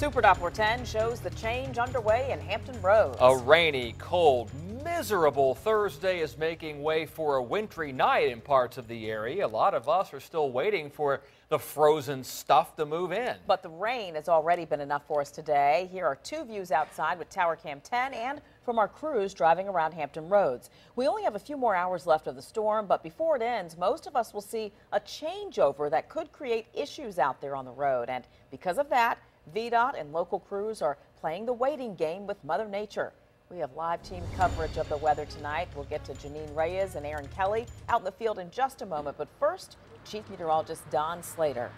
Super Doppler 10 shows the change underway in Hampton Roads. A rainy, cold, miserable Thursday is making way for a wintry night in parts of the area. A lot of us are still waiting for the frozen stuff to move in. But the rain has already been enough for us today. Here are two views outside with Tower Cam 10 and from our crews driving around Hampton Roads. We only have a few more hours left of the storm, but before it ends, most of us will see a changeover that could create issues out there on the road. And because of that, VDOT and local crews are playing the waiting game with Mother Nature. We have live team coverage of the weather tonight. We'll get to Janine Reyes and Aaron Kelly out in the field in just a moment. But first, Chief Meteorologist Don Slater.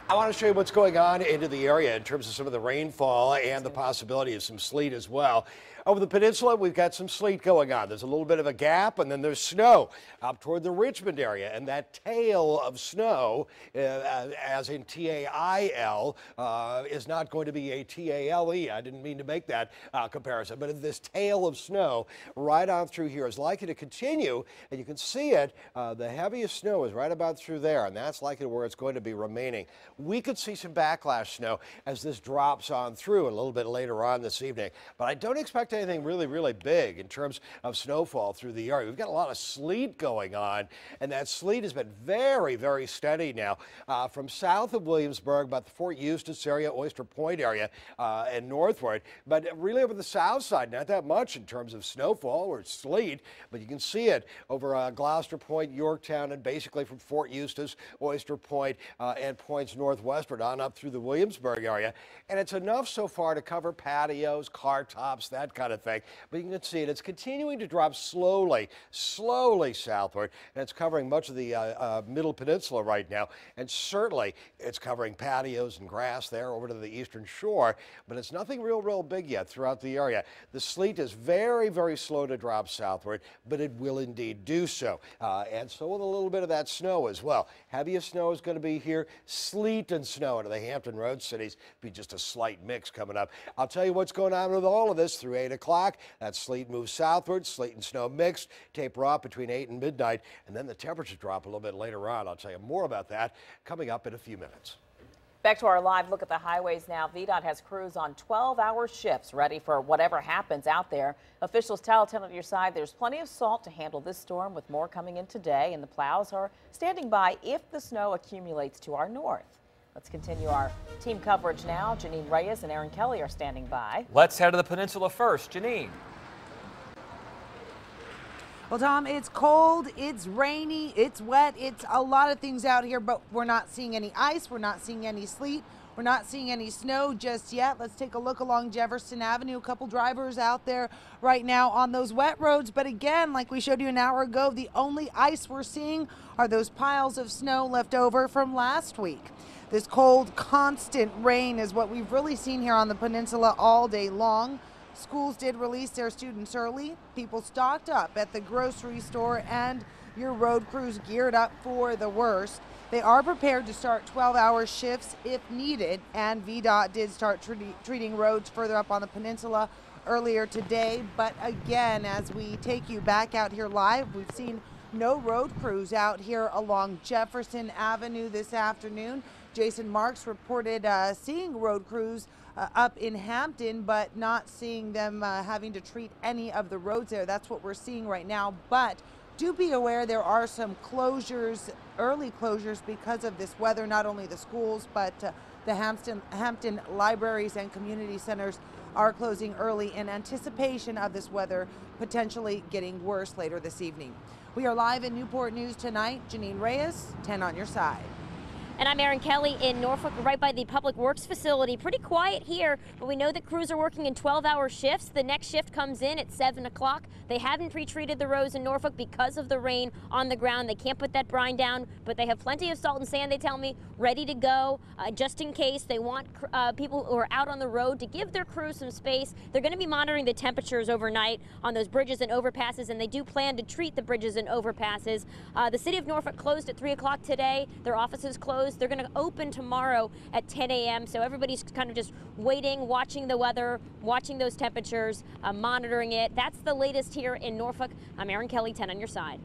I want to show you what's going on into the area in terms of some of the rainfall and the possibility of some sleet as well. Over the peninsula, we've got some sleet going on. There's a little bit of a gap, and then there's snow up toward the Richmond area. And that tail of snow, as in T-A-I-L, is not going to be a T-A-L-E. I didn't mean to make that comparison. But this tail of snow right on through here is likely to continue. And you can see it. The heaviest snow is right about through there, and that's likely where it's going to be remaining. We could see some backlash snow as this drops on through a little bit later on this evening. But I don't expect anything really big in terms of snowfall through the area. We've got a lot of sleet going on, and that sleet has been very steady now from south of Williamsburg, about the Fort Eustis area, Oyster Point area, and northward. But really over the south side, not that much in terms of snowfall or sleet, but you can see it over Gloucester Point, Yorktown, and basically from Fort Eustis, Oyster Point, and points northwestward on up through the Williamsburg area. And it's enough so far to cover patios, car tops, that kind of thing. But you can see it. It's continuing to drop slowly southward, and it's covering much of the middle peninsula right now. And certainly it's covering patios and grass there over to the eastern shore, but it's nothing real big yet throughout the area. The sleet is very slow to drop southward, but it will indeed do so. And so will a little bit of that snow as well. Heaviest snow is going to be here. Sleet and snow into the Hampton Roads cities. Be just a slight mix coming up. I'll tell you what's going on with all of this through 8 o'clock. That sleet moves southward, sleet and snow mixed, taper off between 8 and midnight, and then the temperatures drop a little bit later on. I'll tell you more about that coming up in a few minutes. Back to our live look at the highways now. VDOT has crews on 12-hour shifts ready for whatever happens out there. Officials tell 10 on your side there's plenty of salt to handle this storm, with more coming in today, and the plows are standing by if the snow accumulates to our north. Let's continue our team coverage now. Janine Reyes and Aaron Kelly are standing by. Let's head to the peninsula first. Janine. Well, Tom, it's cold, it's rainy, it's wet, it's a lot of things out here, but we're not seeing any ice, we're not seeing any sleet, we're not seeing any snow just yet. Let's take a look along Jefferson Avenue. A couple drivers out there right now on those wet roads, but again, like we showed you an hour ago, the only ice we're seeing are those piles of snow left over from last week. This cold, constant rain is what we've really seen here on the peninsula all day long. Schools did release their students early. People stocked up at the grocery store, and your road crews geared up for the worst. They are prepared to start 12-hour shifts if needed, and VDOT did start treating roads further up on the peninsula earlier today. But again, as we take you back out here live, we've seen no road crews out here along Jefferson Avenue this afternoon. Jason Marks reported seeing road crews up in Hampton, but not seeing them having to treat any of the roads there. That's what we're seeing right now. But do be aware there are some closures, early closures, because of this weather. Not only the schools, but the Hampton libraries and community centers are closing early in anticipation of this weather potentially getting worse later this evening. We are live in Newport News tonight. Janine Reyes, 10 on your side. And I'm Aaron Kelly in Norfolk, right by the Public Works facility. Pretty quiet here, but we know that crews are working in 12-hour shifts. The next shift comes in at 7 o'clock. They haven't pre-treated the roads in Norfolk because of the rain on the ground. They can't put that brine down, but they have plenty of salt and sand, they tell me, ready to go just in case. They want people who are out on the road to give their crews some space. They're going to be monitoring the temperatures overnight on those bridges and overpasses, and they do plan to treat the bridges and overpasses. The city of Norfolk closed at 3 o'clock today. Their offices closed. They're going to open tomorrow at 10 a.m. So everybody's kind of just waiting, watching the weather, watching those temperatures, monitoring it. That's the latest here in Norfolk. I'm Aaron Kelly, 10 on your side.